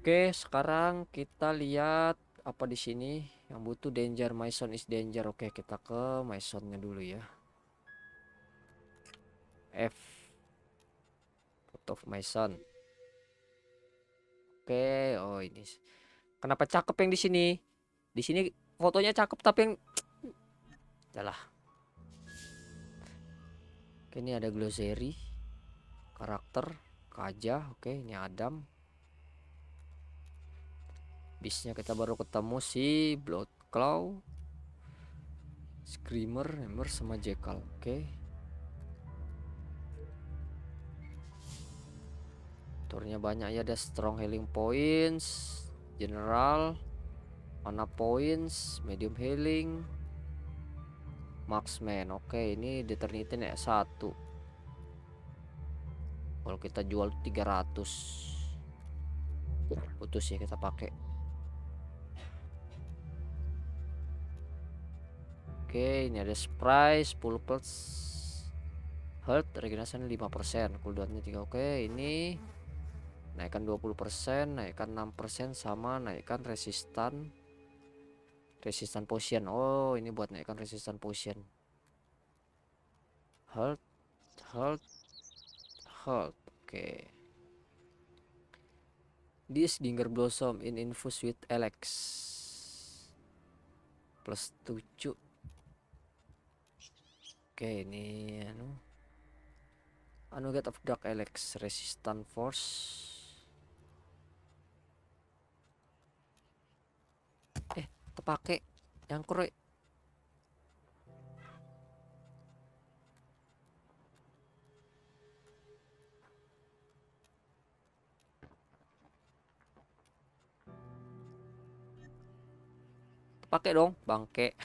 Oke, sekarang kita lihat apa di sini yang butuh danger. Mason is danger. Oke, kita ke Masonnya dulu ya. F photo of Mason. Oke, oh ini. Kenapa cakep yang di sini? Di sini fotonya cakep tapi yang adalah. Oke, ini ada glossary, karakter, Kaja. Oke, ini Adam. Bisnya kita baru ketemu si Blood Claw, Screamer, Hammer sama Jekyll. Oke. Turnya banyak ya, ada strong healing points, general, mana points, medium healing, marksman. Oke, ini deternitin ya 1. Kalau kita jual 300. Putus ya kita pakai. Oke, ini ada surprise, full plus health, regenerasi 5%, cooldownnya 3. Oke, ini naikkan 20%, naikkan 6% sama naikkan resistan potion. Oh, ini buat naikkan resistan potion. Health, health, health. Oke. This Dinger Blossom in infused with Elex plus 7. Oke, ini Anuget of Dark Elex resistant force. Terpakai yang korek. Pakai dong, bangke.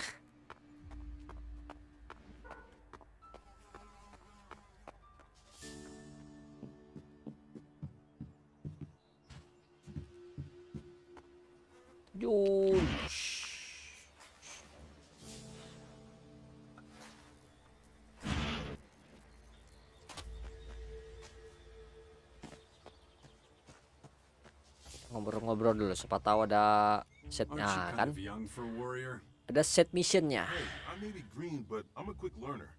Jun. Ngobrol-ngobrol dulu, siapa tahu ada setnya kan. Ada set missionnya. I may be green, but I'm a quick learner.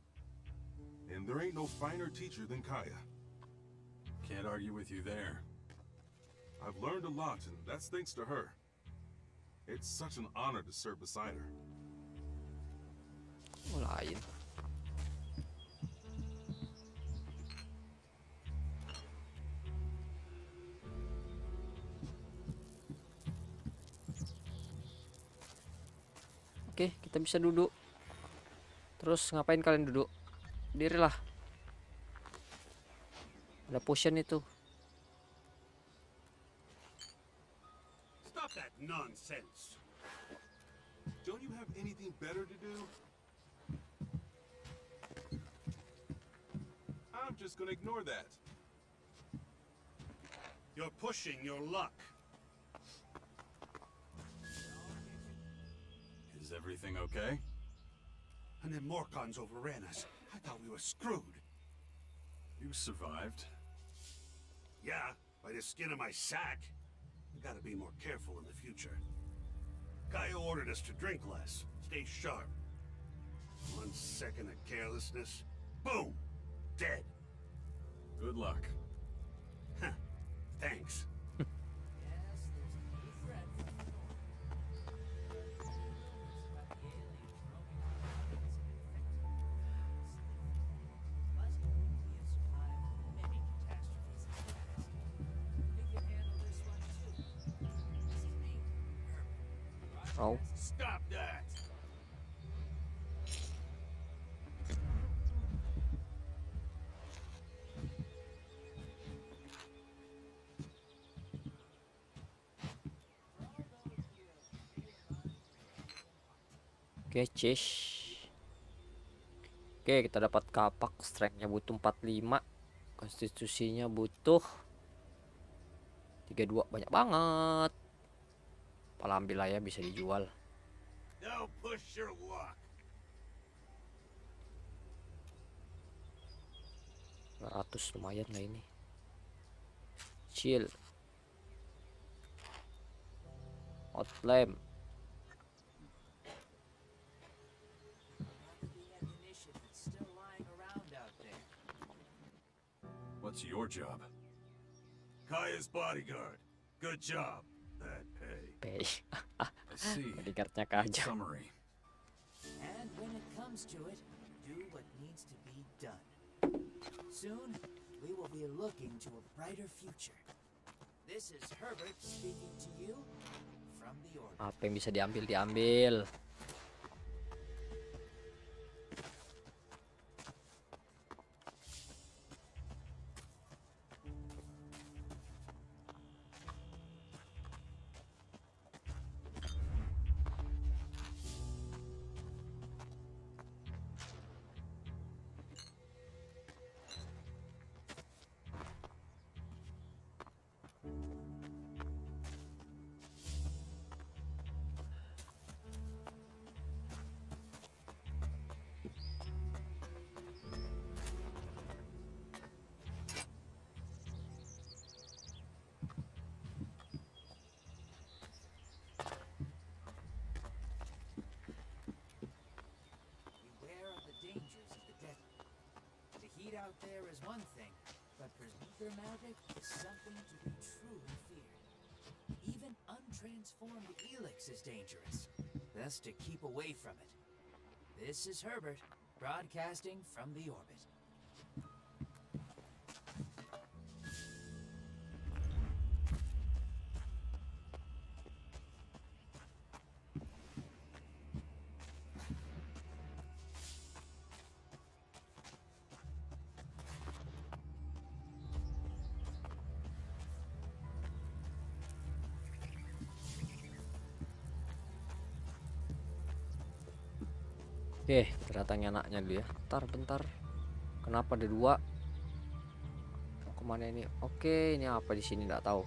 And there ain't no finer teacher than Kaya. Can't argue with you there. I've learned a lot, and that's thanks to her. It's such an honor to serve beside her. Lain. Oke, kita bisa duduk. Terus ngapain kalian duduk? Dirilah. Ada potion itu. Stop that nonsense. Don't you have anything better to do? I'm just gonna ignore that. You're pushing your luck. Is everything okay? And then Morcons overran us. I thought we were screwed. You survived. Yeah, by the skin of my sack. We gotta be more careful in the future. Guy ordered us to drink less, stay sharp. 1 second of carelessness, boom, dead. Good luck. Huh, thanks. Oh. Stop that! Oke, chase. Oke, kita dapat kapak. Strength-nya butuh 45. Konstitusinya butuh 32. Banyak banget. Pala ambil lah ya, bisa dijual. Now push your luck. 200 lumayan lah ini. Chill. Hot lamp. What's your job? Kaya's bodyguard. Good job. That pay. Pay. I see. Bodyguardnya Need Kaja. summary. And when it comes to it, do what needs to be done. Soon, we will be looking to a brighter future. This is Herbert speaking to you from the orbit. Apa yang bisa diambil. Beware of the dangers of the desert. The heat out there is one thing, but berserker magic is something to be truly feared. Even untransformed Elex is dangerous. Best to keep away from it. This is Herbert, broadcasting from the orbit. Oke, kita datangi anaknya dulu ya. Bentar. Kenapa ada 2? Mau kemana ini? Oke, ini apa di sini nggak tahu.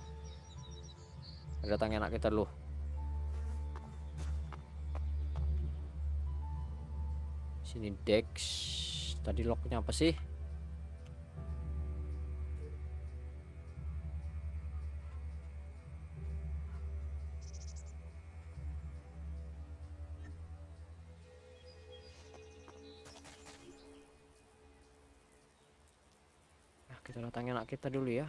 Kita datangi anak kita dulu. Sini Dex. Tadi locknya apa sih? Kita datangi anak kita dulu ya.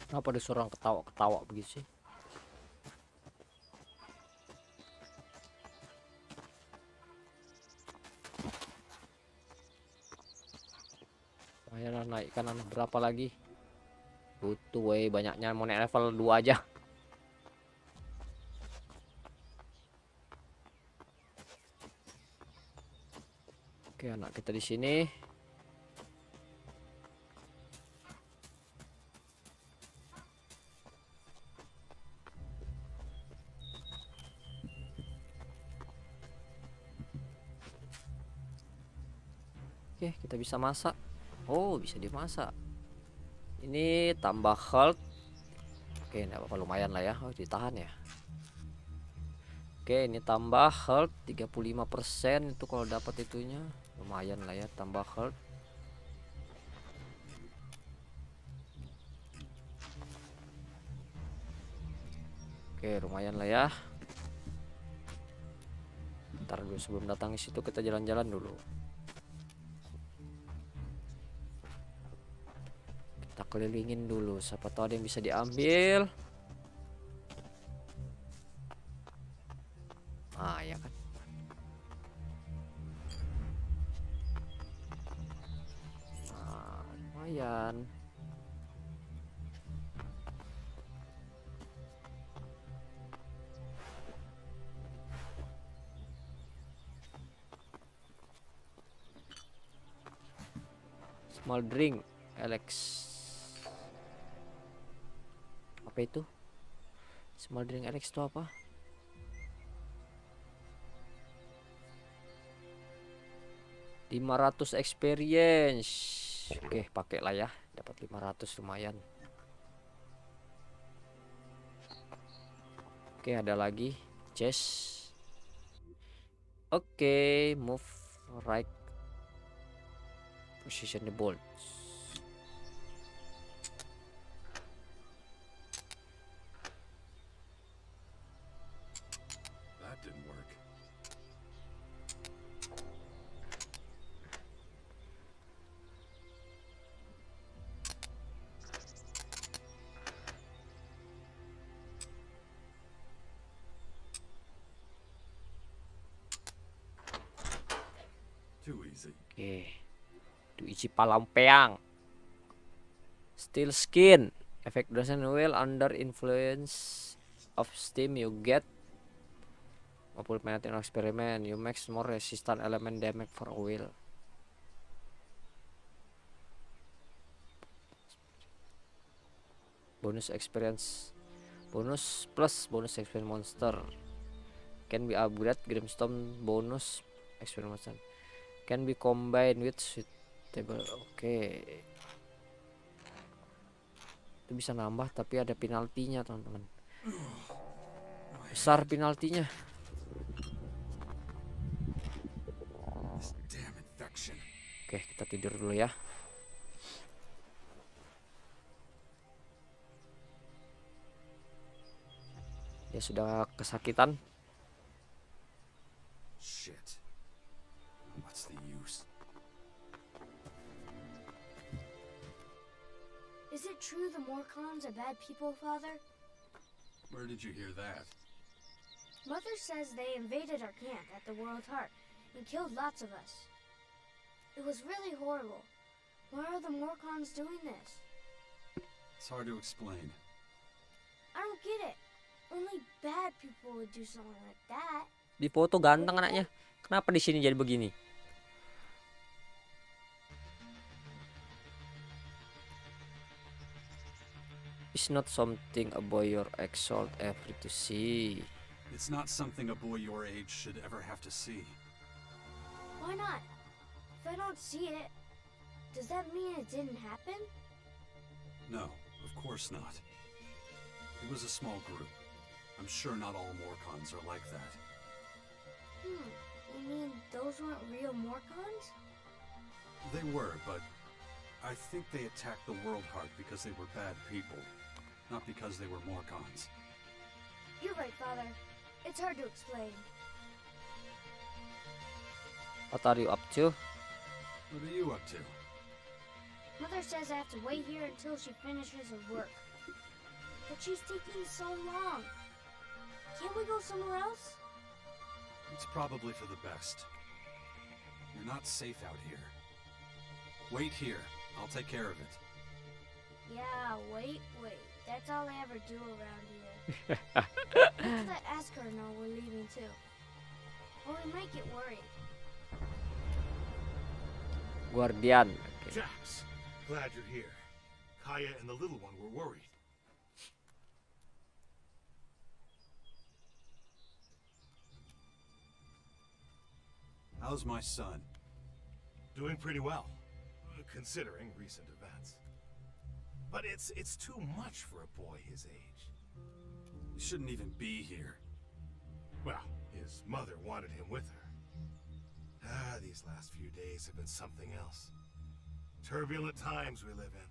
Kenapa ada suara ketawa-ketawa begitu sih? Ayolah naikkan anak berapa lagi? Butuh banyaknya, mau naik level 2 aja. Oke, anak kita di sini. Oke, kita bisa masak. Oh, bisa dimasak. Ini tambah health. Oke, enggak apa-apa, lumayan lah ya. Oh, ditahan ya. Oke, ini tambah health 35% itu kalau dapat itunya. Lumayan lah ya, tambah health. Oke, lumayan lah ya. Ntar dulu sebelum datang ke situ kita jalan-jalan dulu. kelilingin dulu, siapa tahu ada yang bisa diambil. Ah ya kan. Nah, lumayan. Small drink, Elex. Apa itu? Small drink Elex itu apa? $500 experience. Oke, pakai lah ya. Dapat 500 lumayan. Oke, ada lagi chest. Oke, move right. Position the bolts. That didn't work. Too easy. Oke. Isi palampeang. Steel skin. Effect doesn't well under influence of steam you get. Maupun penalty in experiment. You make more resistant element damage for a while. Bonus experience. Bonus plus bonus experience monster. Can be upgrade. Grimstone bonus experience monster. Can be combined with suitable. Oke. Itu bisa nambah tapi ada penaltinya, teman-teman. Besar penaltinya. Oke, kita tidur dulu ya. Dia sudah kesakitan. Shit. What's the use? Is it true the Morcons are bad people, Father? Where did you hear that? Mother says they invaded our camp at the World Heart and killed lots of us. It was really horrible. Why are the Morcons doing this? It's hard to explain. I don't get it. Only bad people would do something like that. Di foto ganteng anaknya. Kenapa di sini jadi begini? It's not something a boy your age should ever to see. It's not something a boy your age should ever have to see. Why not? If I don't see it, does that mean it didn't happen? No, of course not. It was a small group. I'm sure not all Morcons are like that. You mean those weren't real Morcons? They were, but I think they attacked the World Heart because they were bad people, not because they were Morcons. You're right, Father. It's hard to explain. What are you up to? What are you up to? Mother says I have to wait here until she finishes her work. But she's taking so long. Can't we go somewhere else? It's probably for the best. You're not safe out here. Wait here. I'll take care of it. Yeah, wait. That's all I ever do around here. Let's let Asker know we're leaving too. Or we might get worried. Guardian. Okay. Jax, glad you're here. Kaya and the little one were worried. How's my son? Doing pretty well, considering recent events. But it's too much for a boy his age. He shouldn't even be here. Well, his mother wanted him with her. These last few days have been something else. Turbulent times we live in.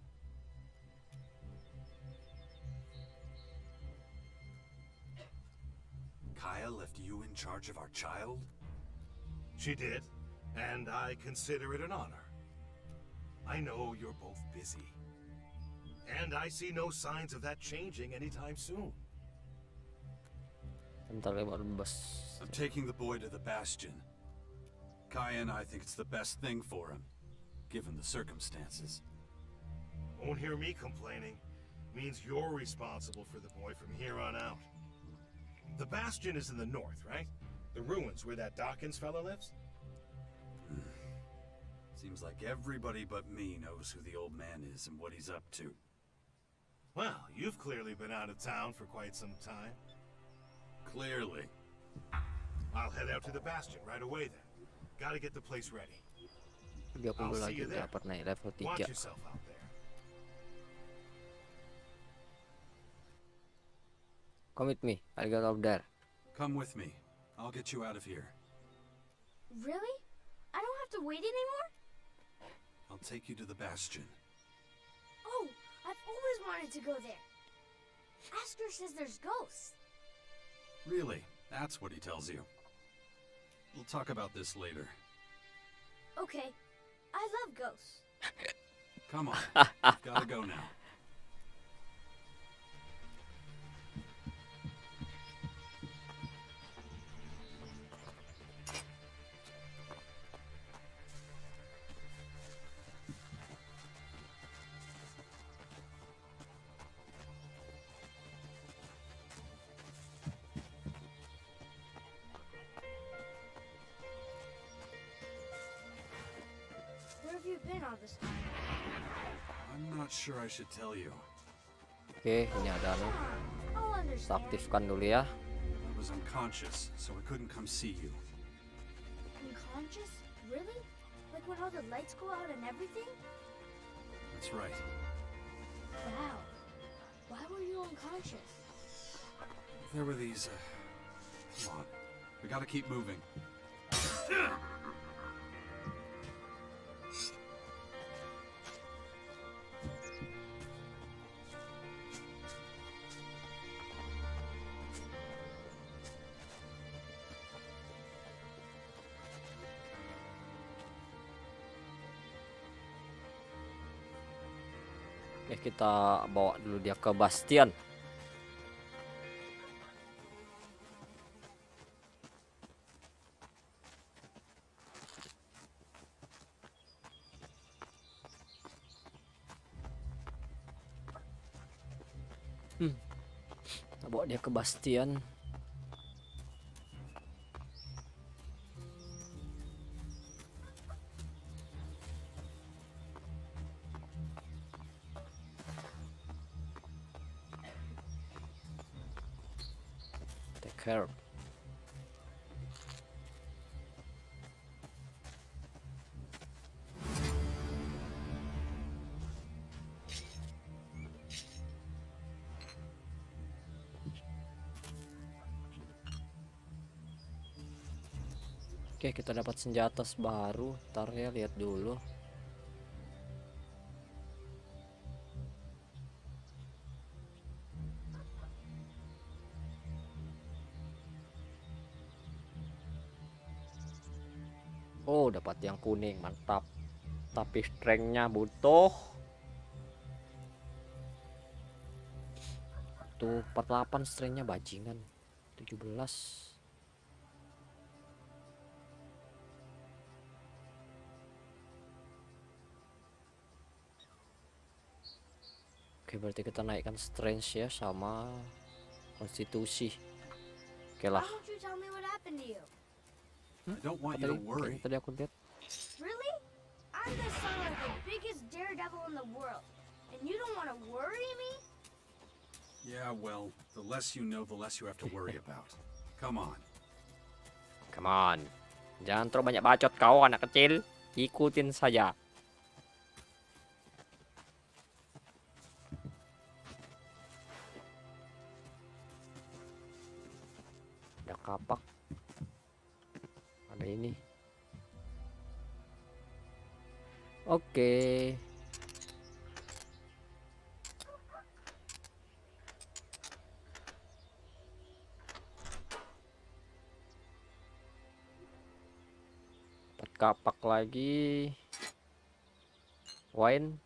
Kaya left you in charge of our child? She did, and I consider it an honor. I know you're both busy. And I see no signs of that changing anytime soon. Bentar lewat bus. I'm taking the boy to the Bastion. Kaya and I think it's the best thing for him, given the circumstances. Won't hear me complaining. Means you're responsible for the boy from here on out. The Bastion is in the north, right? The ruins where that Dawkins fella lives? Seems like everybody but me knows who the old man is and what he's up to. Well, you've clearly been out of town for quite some time. Clearly. I'll head out to the Bastion right away then. Gotta get the place ready. 30 I'll see lagi you there. dapat naik level Watch 3. yourself out there. Come with me, I'll get up there. Come with me. I'll get you out of here. Really? I don't have to wait anymore? I'll take you to the Bastion. Oh, I've always wanted to go there. Asker says there's ghosts. Really? That's what he tells you. We'll talk about this later. Okay, I love ghosts. Come on. Gotta go now. Where have you been all this time? I'm not sure I should tell you. Oke, ini ada anu. I'll Kita understand. aktifkan dulu ya. I was unconscious, so I couldn't come see you. Unconscious? Really? Like when all the lights go out and everything? That's right. Wow. Why were you unconscious? There were these, Come on. We gotta keep moving. Oke, kita bawa dulu dia ke Bastion. Kita bawa dia ke Bastion. Take care. Oke, kita dapat senjata baru. Ntar ya, lihat dulu. Oh, dapat yang kuning, mantap. Tapi strength-nya butuh. Tuh 48 strength-nya bajingan. 17. Oke, berarti kita naikkan strength ya sama konstitusi. Oke Why lah. won't you tell me what happened to you? I don't want you Tadi, to worry. tadi aku lihat. Really? I'm the son of the biggest daredevil in the world. And you don't want to worry me? Yeah, well, the less you know, the less you have to worry about. Come on. Come on. Jangan terlalu banyak bacot kau anak kecil. Ikutin saja. Ada kapak. Ada ini. Oke. Dapat kapak lagi. Wine.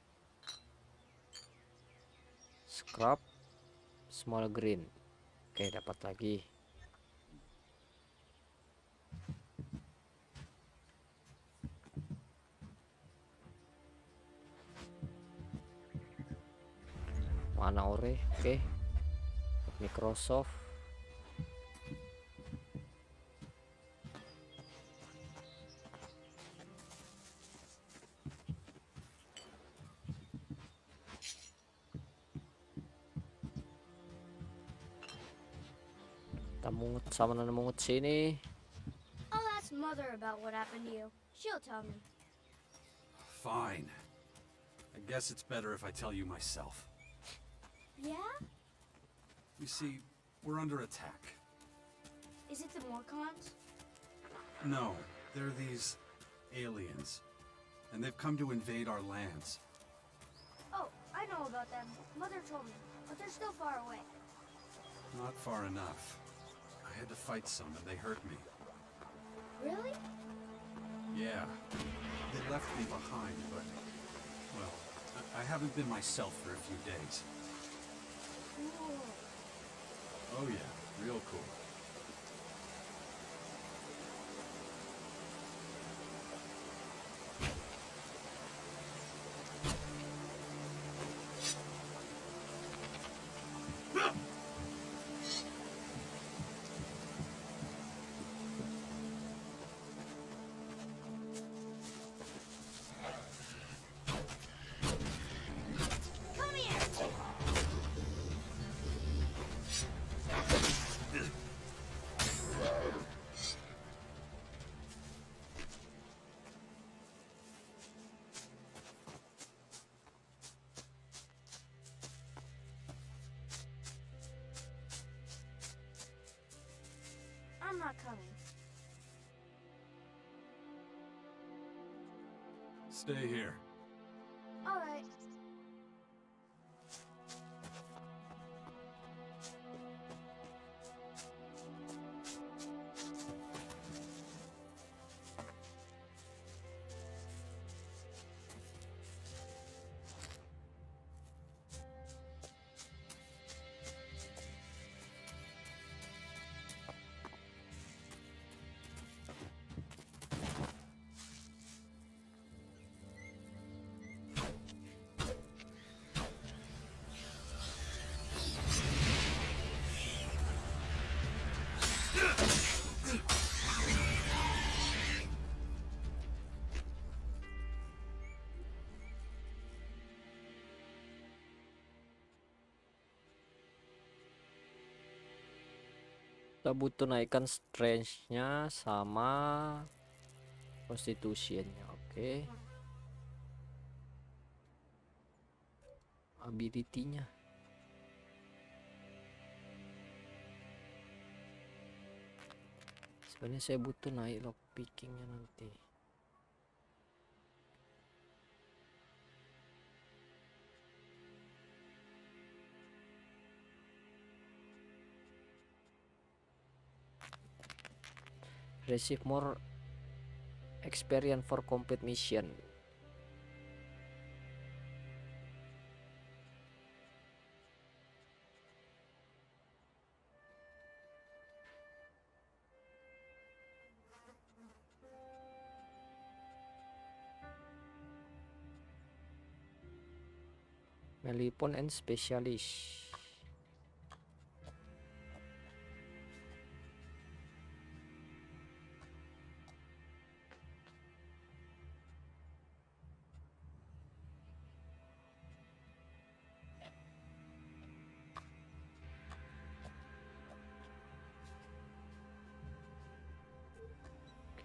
crop small green. Oke, dapat lagi. Mana ore? Oke. Microsoft. Kita mungut sama nana mungut sini. I'll ask Mother about what happened to you. She'll tell me. Fine. I guess it's better if I tell you myself. Yeah? You see, we're under attack. Is it the Morcons? No, they're these aliens. And they've come to invade our lands. Oh, I know about them. Mother told me, but they're still far away. Not far enough. I had to fight some and they hurt me. Really? Yeah. They left me behind, but... well, I haven't been myself for a few days. Cool. Oh yeah, real cool. Come here! I'm not coming. Stay here. All right. Kita butuh naikkan strength-nya sama constitution-nya. Oke. Ability-nya. Sebenarnya saya butuh naik lock picking-nya nanti. Receive more experience for complete mission. Melee and specialist.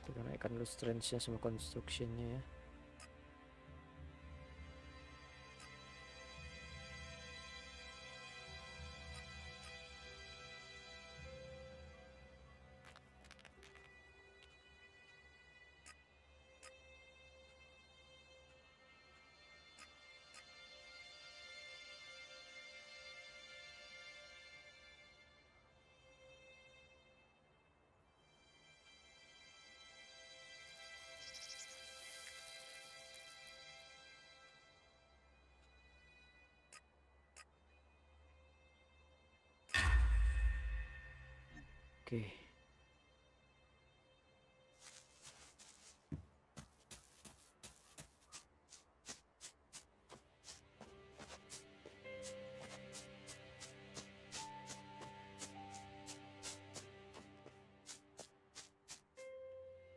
Kita naikkan dulu strength-nya sama construction-nya ya. Oke.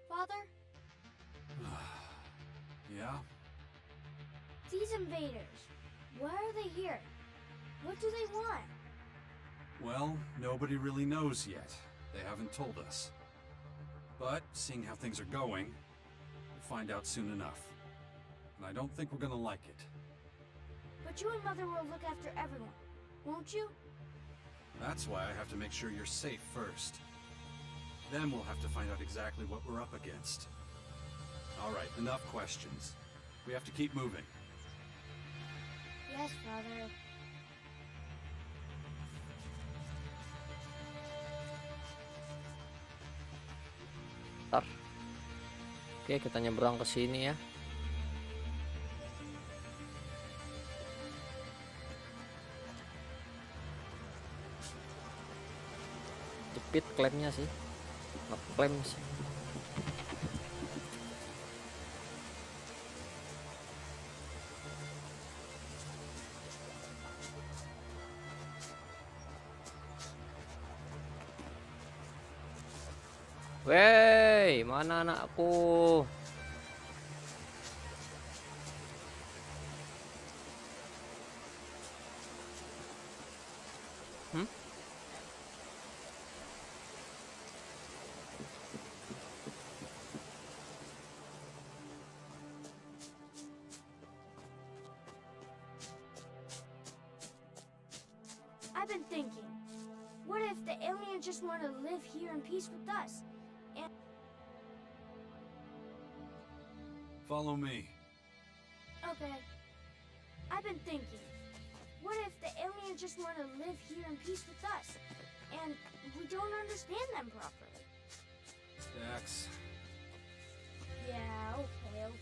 Father, Yeah? these invaders, why are they here? What do they want? Well, nobody really knows yet. They haven't told us. But, seeing how things are going, we'll find out soon enough. And I don't think we're gonna like it. But you and Mother will look after everyone, won't you? That's why I have to make sure you're safe first. Then we'll have to find out exactly what we're up against. Alright, enough questions. We have to keep moving. Yes, Father. Ntar. Oke, kita nyebrang ke sini ya. Jepit klemnya sih. Ngeklem sih. Wey, mana anakku? Hmm? I've been thinking, what if the aliens just want to live here in peace with us? And Follow me. okay, I've been thinking, what if the aliens just want to live here in peace with us? And we don't understand them properly. Dax. Yeah, okay.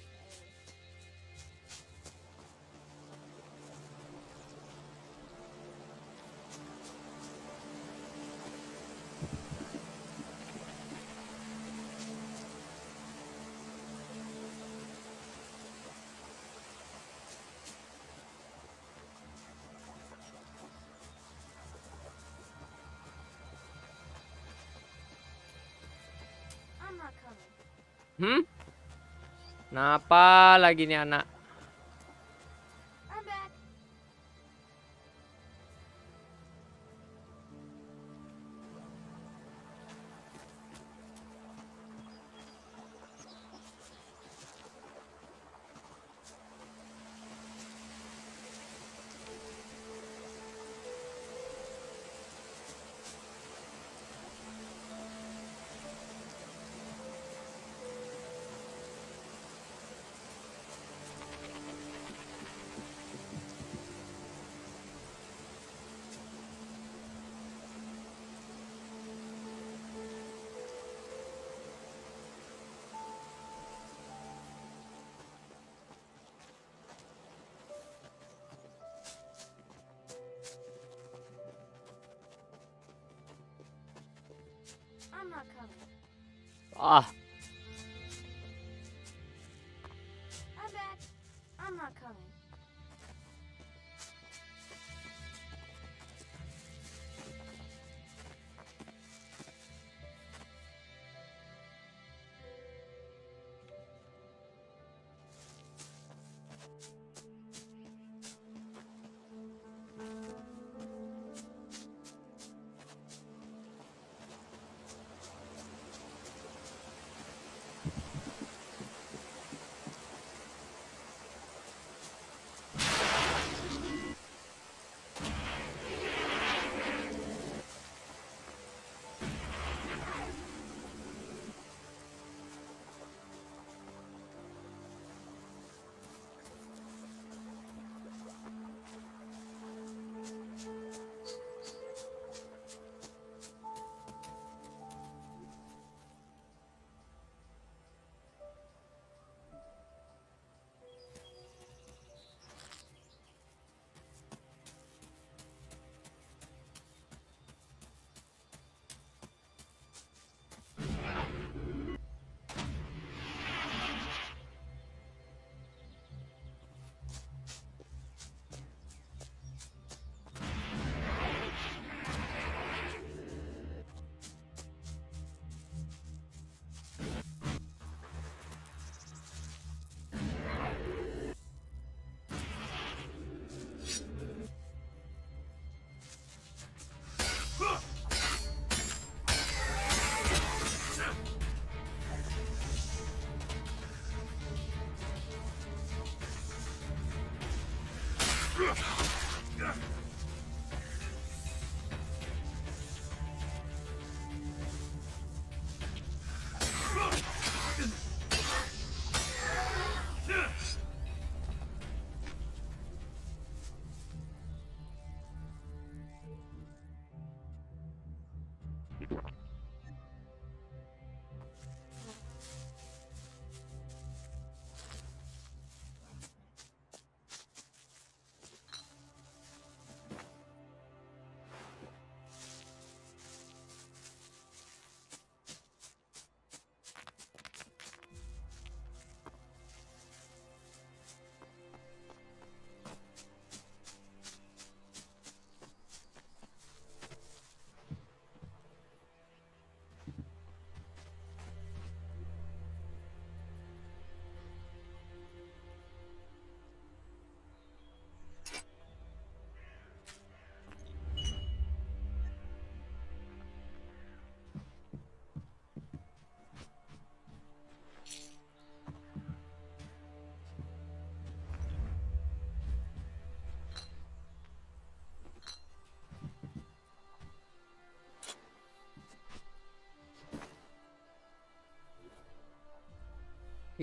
I'm not coming. Kenapa lagi nih anak? I'm back. I'm not coming. Ah, I'm back. I'm not coming.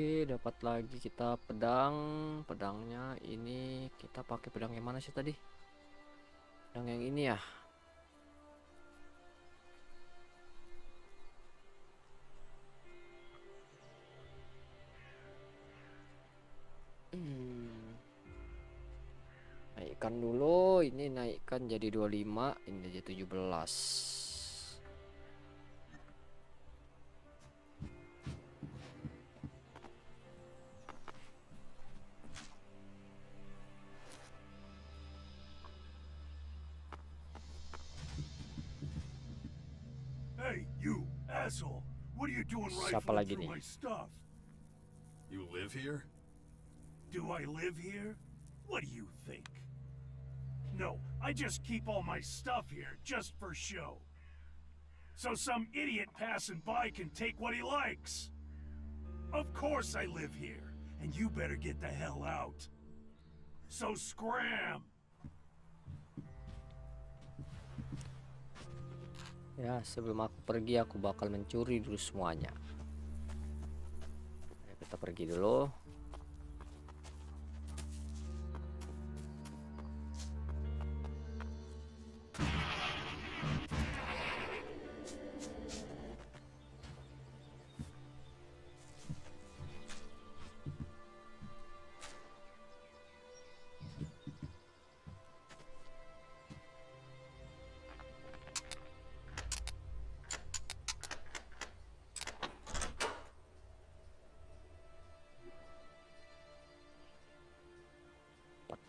Oke, dapat lagi kita pedang. Pedangnya ini kita pakai pedang yang mana sih tadi? Pedang yang ini ya. Naikkan dulu, ini naikkan jadi 25, ini jadi 17. Hey, you asshole! What are you doing Siapa rifling lagi through nih? my stuff? You live here? Do I live here? What do you think? No, I just keep all my stuff here just for show. So some idiot passing by can take what he likes. Of course I live here, and you better get the hell out. So scram! Ya, sebelum aku pergi aku bakal mencuri dulu semuanya. Ayo, kita pergi dulu.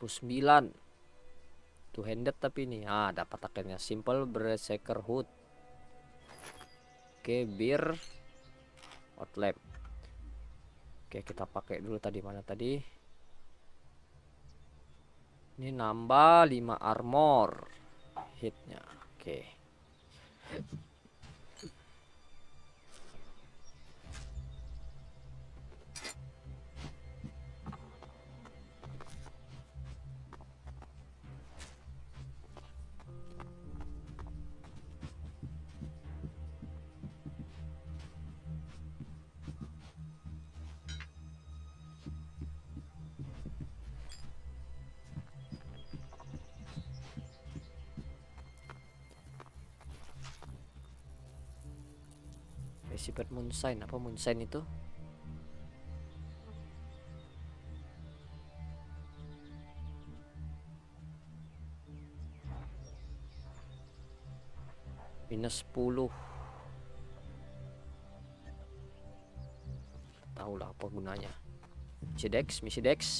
Sembilan two handed tapi ini dapat akhirnya simple berserker hood. Oke, beer hot lamp. Oke, kita pakai dulu tadi, mana tadi ini, nambah 5 armor hitnya. Oke, sifat moonshine. Apa moonshine itu? Minus 10. Tahulah apa gunanya. Misi dex.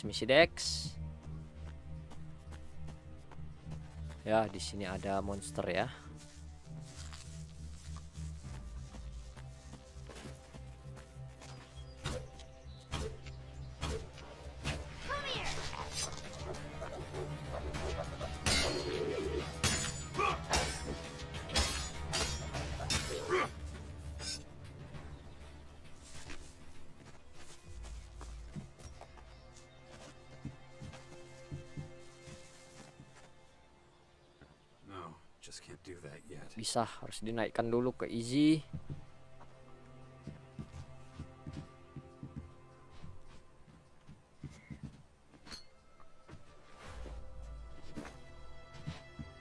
Ya, di sini ada monster ya. No, just can't do that yet. Bisa, harus dinaikkan dulu ke easy.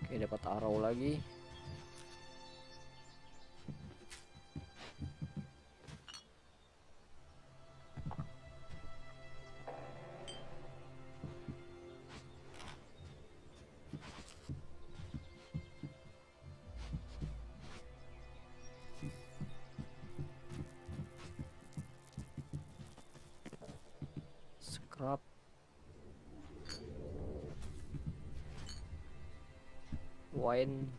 Oke, dapat arrow lagi. Scrap. Wine.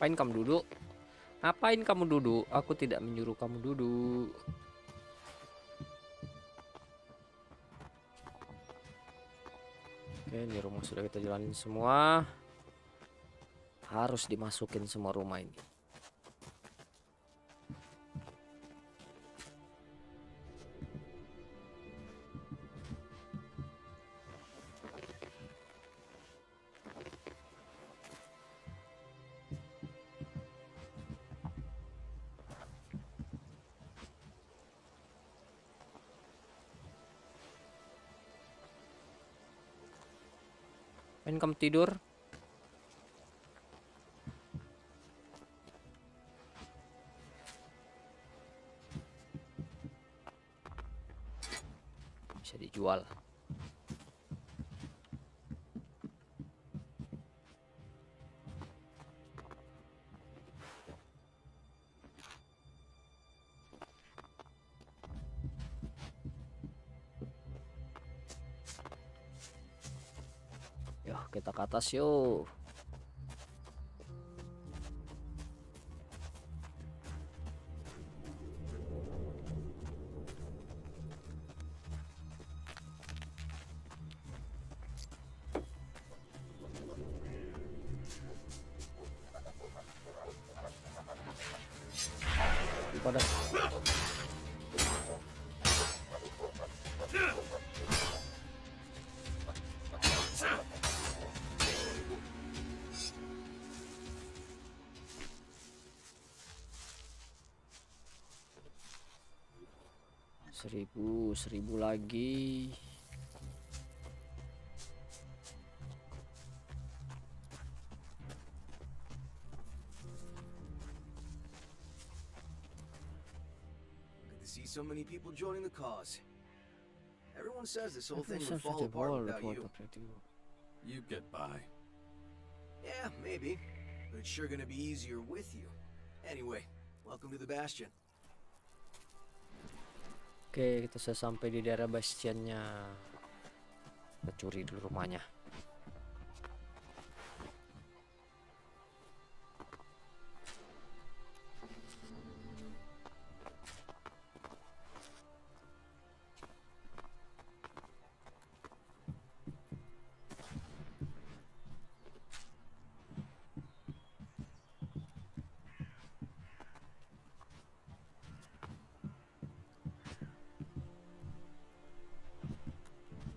Ngapain kamu duduk? Ngapain kamu duduk? Aku tidak menyuruh kamu duduk. Oke, ini rumah sudah kita jalanin semua. Harus dimasukin semua rumah ini. Main kamu tidur? Bisa dijual. Yuk, kita ke atas yuk. Pada seribu lagi. Good to see so many people joining the cause. Everyone says this whole thing Everyone would says fall the apart world without would you. affect you. You'd get by. Yeah, maybe. But it's sure gonna be easier with you. Anyway, welcome to the Bastion. Oke, kita sudah sampai di daerah bastionnya. Kita curi dulu rumahnya.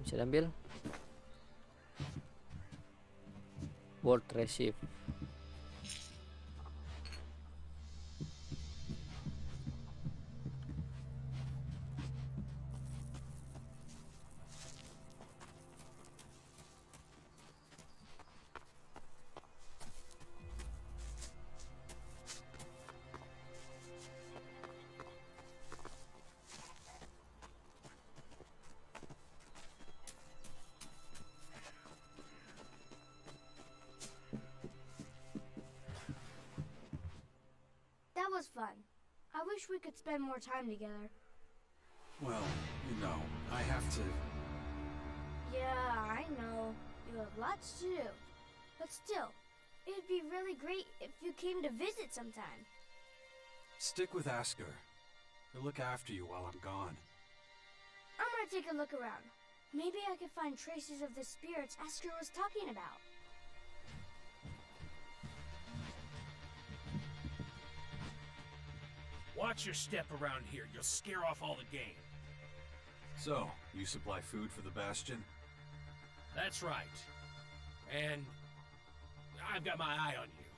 Bisa diambil. Board receive. That was fun. I wish we could spend more time together. Well, you know, I have to... Yeah, I know. You have lots to do. But still, it'd be really great if you came to visit sometime. Stick with Asker. He'll look after you while I'm gone. I'm gonna take a look around. Maybe I could find traces of the spirits Asker was talking about. Watch your step around here. You'll scare off all the game. So, you supply food for the Bastion? That's right. And I've got my eye on you.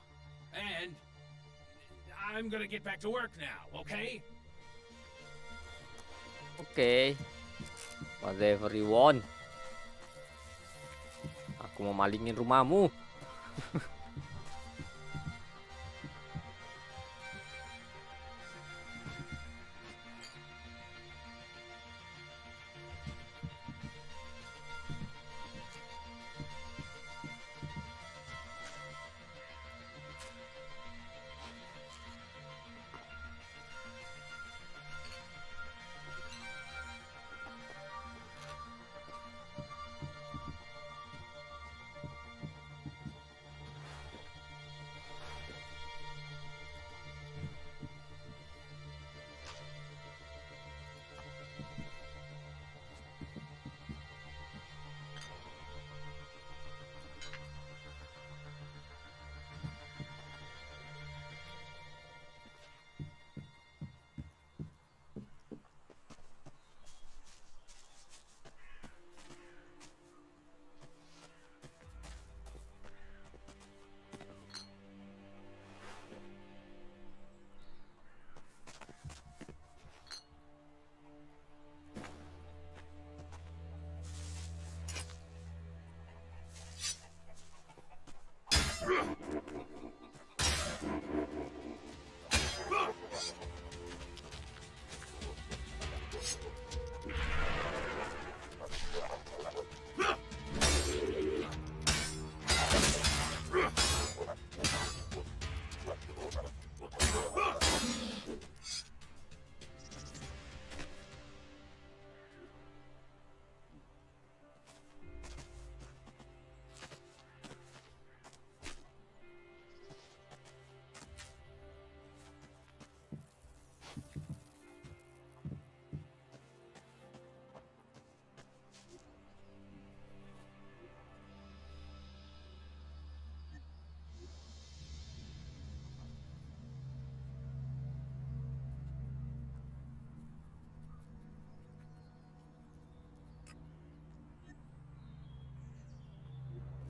And I'm gonna get back to work now, okay? Oke. Whatever you want. Aku mau malingin rumahmu.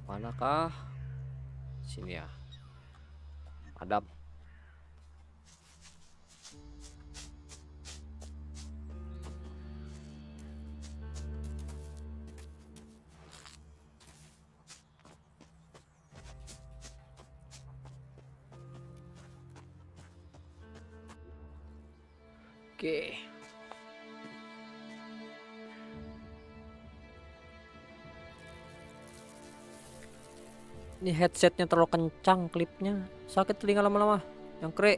Manakah? Sini ya. Adam. Oke. Ini headsetnya terlalu kencang klipnya. Sakit telinga lama-lama. Yang kre.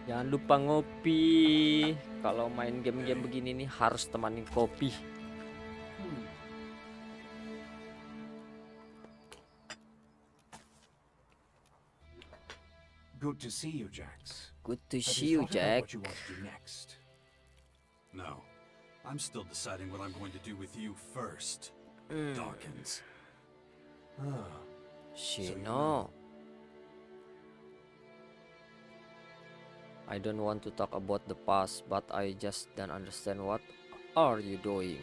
Jangan lupa ngopi. Kalau main game-game begini nih harus temanin kopi. Good to see you, Jax. Good to Have see you, thought about Jack. what you want to do next? No. I'm still deciding what I'm going to do with you first, Dawkins. Ah, Shino. I don't want to talk about the past, but I just don't understand what are you doing.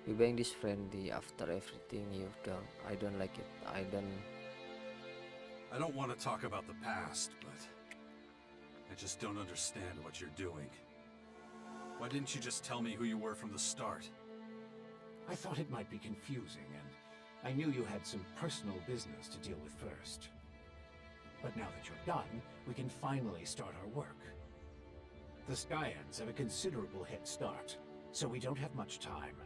You being this friendly after everything you've done. I don't like it. I don't want to talk about the past, but I just don't understand what you're doing. Why didn't you just tell me who you were from the start? I thought it might be confusing, and I knew you had some personal business to deal with first. But now that you're done, we can finally start our work. The Skyans have a considerable head start, so we don't have much time.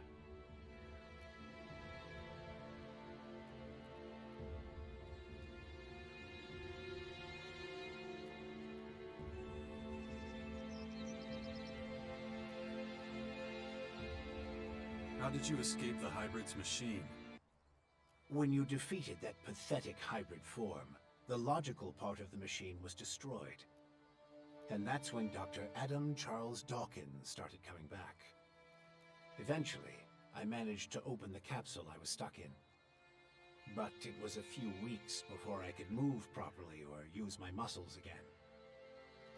How did you escape the hybrid's machine? When you defeated that pathetic hybrid form, the logical part of the machine was destroyed. And that's when Dr. Adam Charles Dawkins started coming back. Eventually, I managed to open the capsule I was stuck in. But it was a few weeks before I could move properly or use my muscles again.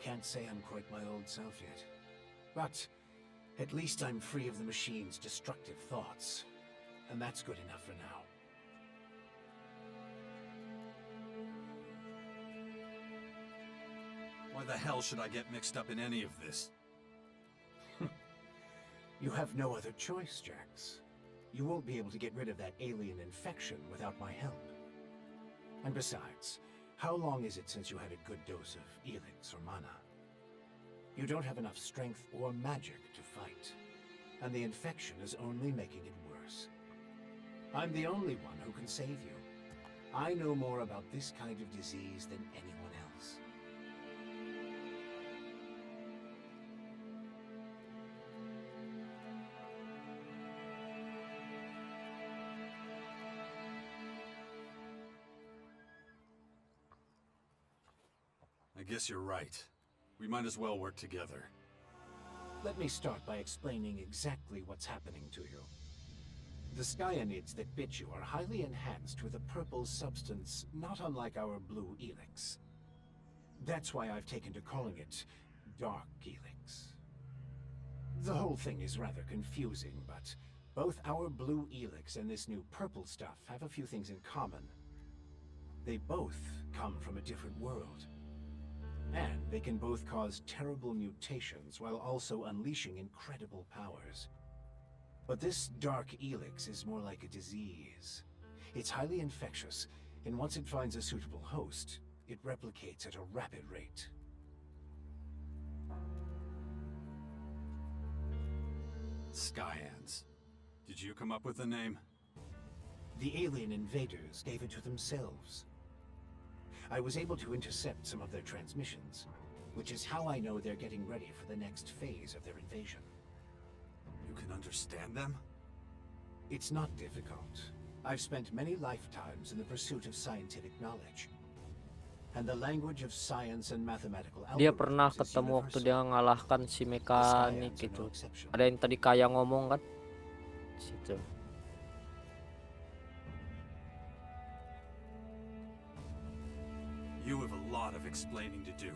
Can't say I'm quite my old self yet. But at least I'm free of the machine's destructive thoughts. And that's good enough for now. Why the hell should I get mixed up in any of this? You have no other choice, Jax. You won't be able to get rid of that alien infection without my help. And besides, how long is it since you had a good dose of Elex or mana? You don't have enough strength or magic to fight, and the infection is only making it worse. I'm the only one who can save you. I know more about this kind of disease than anyone else. I guess you're right. We might as well work together. Let me start by explaining exactly what's happening to you. The Skyanids that bit you are highly enhanced with a purple substance not unlike our blue Elex. That's why I've taken to calling it Dark Elex. The whole thing is rather confusing, but both our blue Elex and this new purple stuff have a few things in common. They both come from a different world. And they can both cause terrible mutations while also unleashing incredible powers. But this Dark Elex is more like a disease. It's highly infectious, and once it finds a suitable host, it replicates at a rapid rate. Skyans. Did you come up with the name? The alien invaders gave it to themselves. I was able to intercept some of their transmissions, which is how I know they're getting ready for the next phase of their invasion. You can understand them? It's not difficult. I've spent many lifetimes in the pursuit of scientific knowledge. and the language of science and mathematical Dia pernah algorithms is ketemu waktu universal. dia ngalahkan si The mekanik Skyans are itu. no exception. Ada yang tadi kayak ngomong kan? Situ. You have a lot of explaining to do.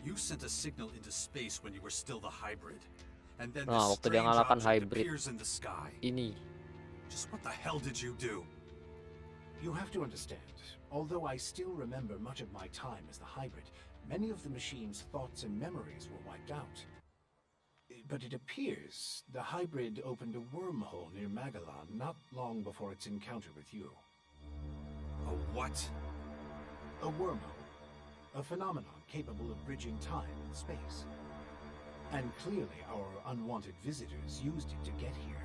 You sent a signal into space when you were still the hybrid. And then Nah, this waktu dia strange ngalahkan object hybrid appears in the sky. ini. Just what the hell did you do? You have to understand, although I still remember much of my time as the hybrid, many of the machine's thoughts and memories were wiped out. But it appears the hybrid opened a wormhole near Magellan not long before its encounter with you. A what? A wormhole. A phenomenon capable of bridging time and space. And clearly our unwanted visitors used it to get here.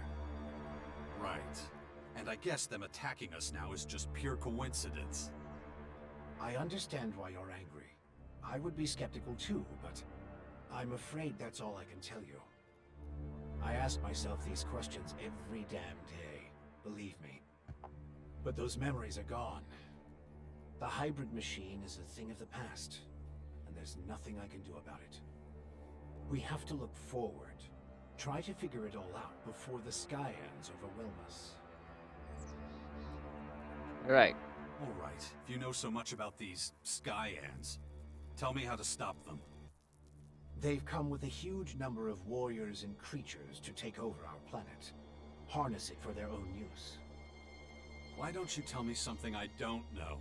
Right. And I guess them attacking us now is just pure coincidence. I understand why you're angry. I would be skeptical too, but I'm afraid that's all I can tell you. I ask myself these questions every damn day, believe me. But those memories are gone. The hybrid machine is a thing of the past, and there's nothing I can do about it. We have to look forward, try to figure it all out before the Skyans overwhelm us. Right. All right, if you know so much about these Skyans, tell me how to stop them. They've come with a huge number of warriors and creatures to take over our planet, harness it for their own use. Why don't you tell me something I don't know?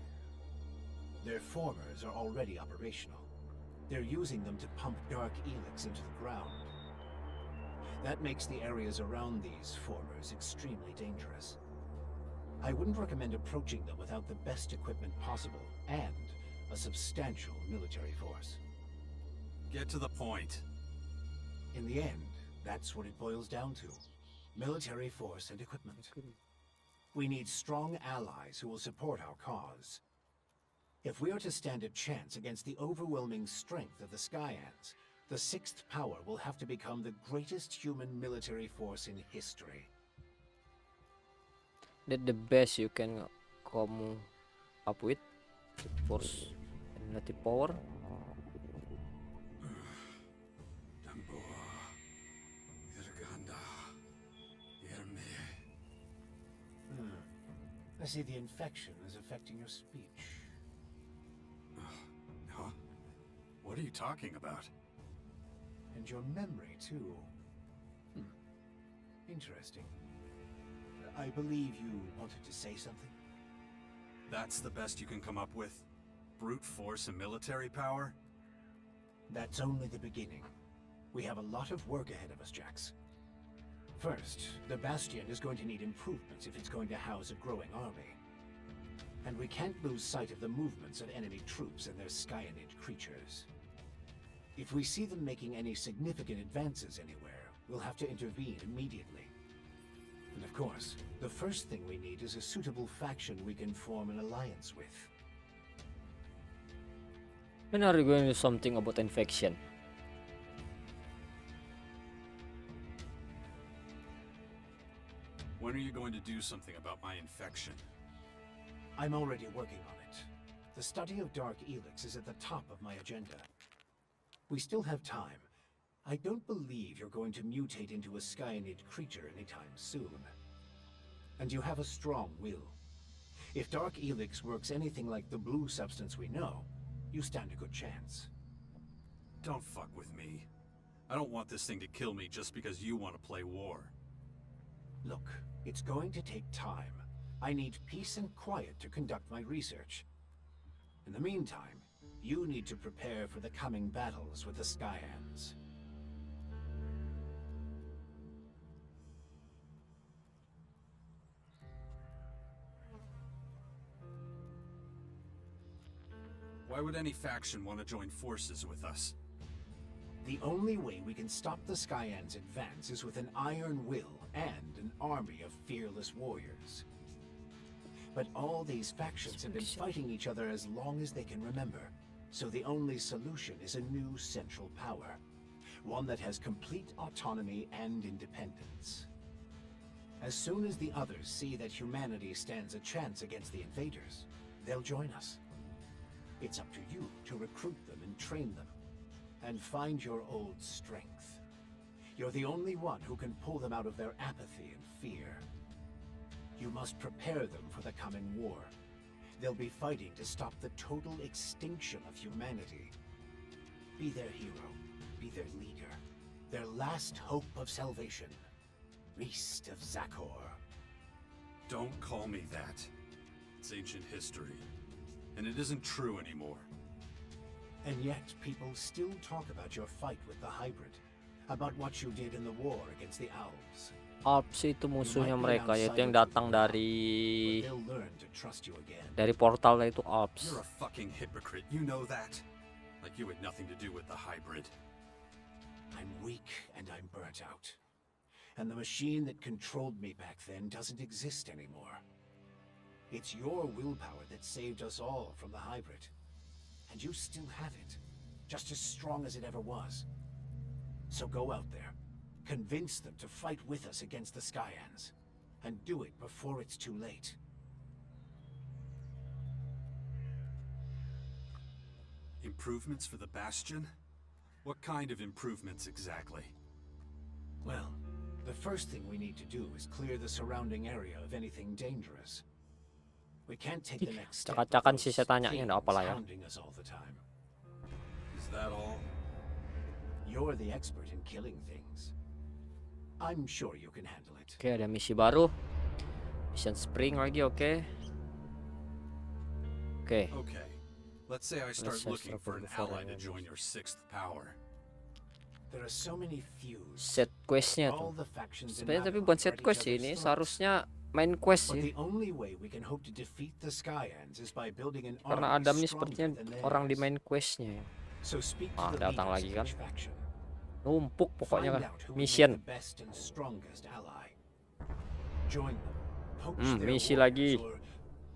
Their formers are already operational. They're using them to pump dark Elex into the ground. That makes the areas around these formers extremely dangerous. I wouldn't recommend approaching them without the best equipment possible and a substantial military force. Get to the point. In the end, that's what it boils down to. Military force and equipment. We need strong allies who will support our cause. If we are to stand a chance against the overwhelming strength of the Skyans, the sixth power will have to become the greatest human military force in history. That the best you can come up with, force and military power. I see the infection is affecting your speech. Huh? What are you talking about? And your memory, too. Interesting. I believe you wanted to say something? That's the best you can come up with? Brute force and military power? That's only the beginning. We have a lot of work ahead of us, Jax. First, the Bastion is going to need improvements if it's going to house a growing army. And we can't lose sight of the movements of enemy troops and their Skyanid creatures. If we see them making any significant advances anywhere, we'll have to intervene immediately. And of course, the first thing we need is a suitable faction we can form an alliance with. When are you going to do something about infection? When are you going to do something about my infection? I'm already working on it. The study of Dark Elex is at the top of my agenda. We still have time. I don't believe you're going to mutate into a Skyanid creature anytime soon. And you have a strong will. If Dark Elex works anything like the blue substance we know, you stand a good chance. Don't fuck with me. I don't want this thing to kill me just because you want to play war. Look, it's going to take time. I need peace and quiet to conduct my research. In the meantime, you need to prepare for the coming battles with the Skyans. Why would any faction want to join forces with us? The only way we can stop the Skyans' advance is with an iron will and an army of fearless warriors. But all these factions have been fighting each other as long as they can remember, so the only solution is a new central power, one that has complete autonomy and independence. As soon as the others see that humanity stands a chance against the invaders, they'll join us. It's up to you to recruit them and train them, and find your old strength. You're the only one who can pull them out of their apathy and fear. You must prepare them for the coming war. They'll be fighting to stop the total extinction of humanity. Be their hero, be their leader, their last hope of salvation. Beast of Zakor. Don't call me that. It's ancient history, and it isn't true anymore. And yet, people still talk about your fight with the hybrid, about what you did in the war against the Alps. Alps itu musuhnya mereka, yaitu yang datang dari But they'll learn to trust you again. portalnya itu Alps. You're a fucking hypocrite, you know that? Like you had nothing to do with the hybrid. I'm weak and I'm burnt out. And the machine that controlled me back then doesn't exist anymore. It's your willpower that saved us all from the hybrid. And you still have it, just as strong as it ever was. So go out there, convince them to fight with us against the Skyans, and do it before it's too late. Improvements for the Bastion? What kind of improvements exactly? Well, the first thing we need to do is clear the surrounding area of anything dangerous. We can't take the next step Cakak-cakan without sih saya tanya, things ini ada apa lah ya? hounding us all the time. Is that all? You're the expert in killing things. I'm sure you can handle it. Oke, ada misi baru. Mission Spring lagi, oke. Oke. Okay, let's say I start Let's just looking for an before ally I to end. join your sixth power. There are so many feuds. Set questnya All tuh. the factions in Sebenarnya tapi Babylon bukan set are at quest each sih, other's ini throats. seharusnya main quest But sih. the only way we can hope to defeat the Skyans is by building an Karena army Adam ini stronger sepertinya than orang di theirs. main questnya ya. So speak to Ah, the datang leaders lagi of kan. each faction. Numpuk pokoknya Find kan. out who will make Mission. the best and strongest ally. Join them. Poach their misi warriors, lagi. or,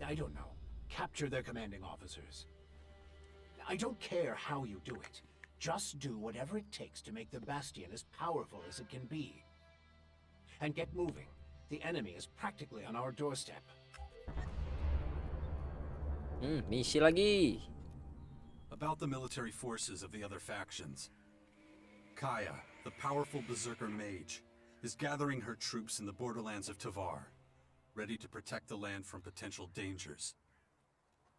I don't know, capture their commanding officers. I don't care how you do it. Just do whatever it takes to make the Bastion as powerful as it can be. And get moving. The enemy is practically on our doorstep. Misi lagi. About the military forces of the other factions. Kaya, the powerful berserker mage, is gathering her troops in the borderlands of Tavar, ready to protect the land from potential dangers.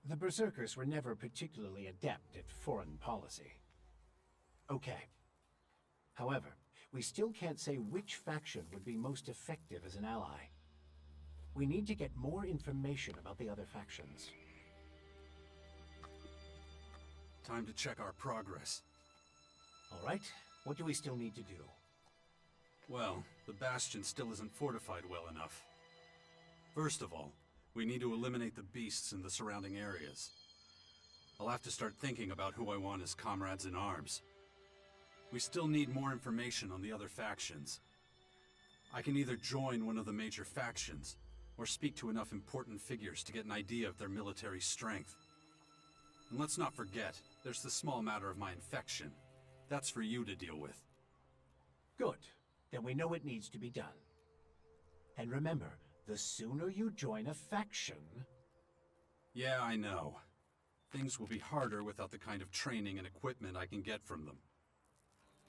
The Berserkers were never particularly adept at foreign policy. Okay. However, we still can't say which faction would be most effective as an ally. We need to get more information about the other factions. Time to check our progress. All right, what do we still need to do? Well, the Bastion still isn't fortified well enough. First of all, we need to eliminate the beasts in the surrounding areas. I'll have to start thinking about who I want as comrades in arms. We still need more information on the other factions. I can either join one of the major factions, or speak to enough important figures to get an idea of their military strength. And let's not forget, there's the small matter of my infection. That's for you to deal with. Good. Then we know it needs to be done. And remember, the sooner you join a faction... Yeah, I know. Things will be harder without the kind of training and equipment I can get from them.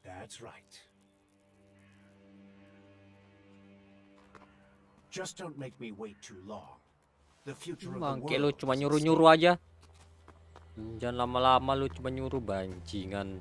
That's right. Just don't make me wait too long. The future of the Bangke lu world cuma is at nyuruh-nyuruh stake. aja. Jangan lama-lama lu cuma nyuruh, bancingan.